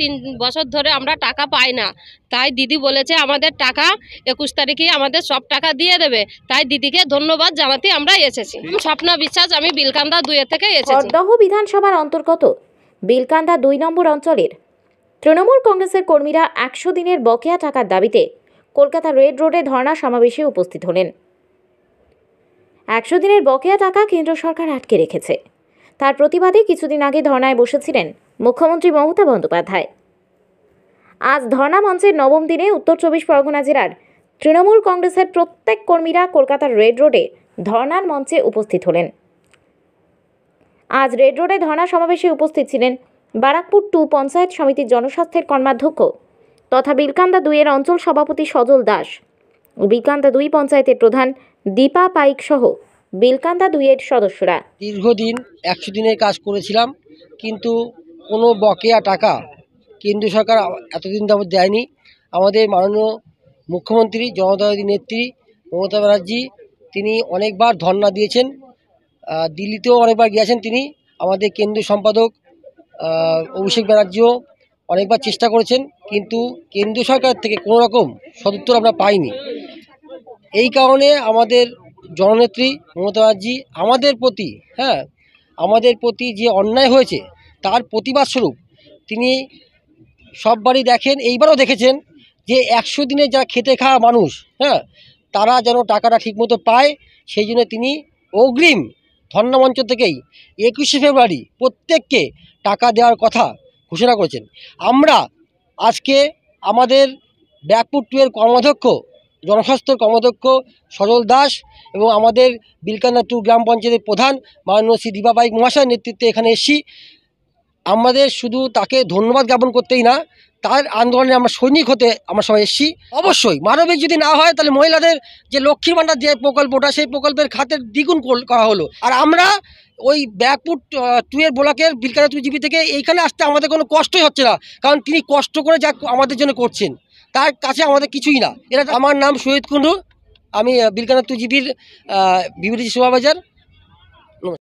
3 বছর ধরে আমরা টাকা পাই না। তাই দিদি বলেছে আমাদের টাকা 21 তারিখে আমাদের সব টাকা দিয়ে দেবে। তাই দিদিকে ধন্যবাদ জানাতে আমরা এসেছি। স্বপ্না বিশ্বাস, আমি বিলকান্দা 2 থেকে এসেছি। খড়দহ বিধানসভার অন্তর্গত বিলকান্দা 2 নম্বর অঞ্চলের তৃণমূল কংগ্রেসের কর্মীরা 100 দিনের বকেয়া টাকার দাবিতে কলকাতা রেড রোডে ধর্ণা সমাবেশে উপস্থিত হলেন। 100 দিনের বকেয়া টাকা কেন্দ্র সরকার আটকে রেখেছে। তার প্রতিবাদে কিছুদিন আগে ধর্ণায় বসেছিলেন মুখ্যমন্ত্রী মমতা বন্দ্যোপাধ্যায়। আজ ধর্ণা মঞ্চের 9ম দিনে উত্তর 24 পরগনা জেলার তৃণমূল কংগ্রেসের প্রত্যেক কর্মীরা কলকাতার রেড রোডে ধর্ণার মঞ্চে উপস্থিত হলেন। আজ রেড রোডে ধর্ণা সমাবেশে উপস্থিত ছিলেন বারাকপুর 2 পঞ্চায়েত সমিতির জনস্বাস্থ্যের কর্মাধ্যক্ষ তথা বিলকান্দা 2 এর অঞ্চল সভাপতি সজল দাস ও বিলকান্দা 2 পঞ্চায়েতের প্রধান দীপা পাইক সহ বিলকান্দা 2 এর সদস্যরা। দীর্ঘদিন 100 দিনের কাজ করেছিলাম, কিন্তু কোনো বকেয়া টাকা কেন্দ্র সরকার এতদিন যাবত দেয়নি। আমাদের মাননীয় মুখ্যমন্ত্রী জনতাদল নেত্রী মমতা ব্যানার্জি তিনি অনেকবার ধর্ণা দিয়েছেন, দিল্লিতেও অনেকবার গিয়েছেন তিনি। আমাদের কেন্দ্রীয় সম্পাদক অভিষেক ব্যানার্জিও অনেকবার চেষ্টা করেছেন, কিন্তু কেন্দ্রীয় সরকার থেকে কোনো রকম সদুত্তর আমরা পাইনি। এই কারণে আমাদের জননেত্রী মমতা ব্যানার্জি আমাদের প্রতি যে অন্যায় হয়েছে তার প্রতিবাদ স্বরূপ তিনি সববারই দেখেন, এইবারও দেখেছেন যে 100 দিনে যারা খেটে খাওয়া মানুষ তারা যেন টাকাটা ঠিকমতো পায়, সেই জন্য তিনি অগ্রিম ধর্ণামঞ্চ থেকেই 21শে ফেব্রুয়ারি প্রত্যেককে টাকা দেওয়ার কথা ঘোষণা করেছেন। আমরা আজকে আমাদের ব্যারাকপুর 2 এর কর্মাধ্যক্ষ জনস্বাস্থ্যের কর্মাধ্যক্ষ সজল দাস এবং আমাদের বিলকান্দা 2 গ্রাম পঞ্চায়েতের প্রধান মাননীয় শ্রী দীপা পাইক মহাশয়ের নেতৃত্বে এখানে এসেছি। আমাদের শুধু তাকে ধন্যবাদ জ্ঞাপন করতেই না, তার আন্দোলনে আমরা সৈনিক হতে আমরা সবাই এসেছি। অবশ্যই মানবিক যদি না হয় তাহলে মহিলাদের যে লক্ষ্মীর ভাণ্ডার যে প্রকল্পটা সেই প্রকল্পের খাতের দ্বিগুণ করা হলো। আর আমরা ওই ব্যারাকপুর 2 এর ব্লকের বিলকান্দা 2 জিপি থেকে এইখানে আসতে আমাদের কোনো কষ্টই হচ্ছে না, কারণ তিনি কষ্ট করে যা আমাদের জন্য করছেন তার কাছে আমাদের কিছুই না। এটা আমার নাম শহীদ কুণ্ডু, আমি বিলকান্দা 2 জিপির বিবৃতি সুপারভাইজার।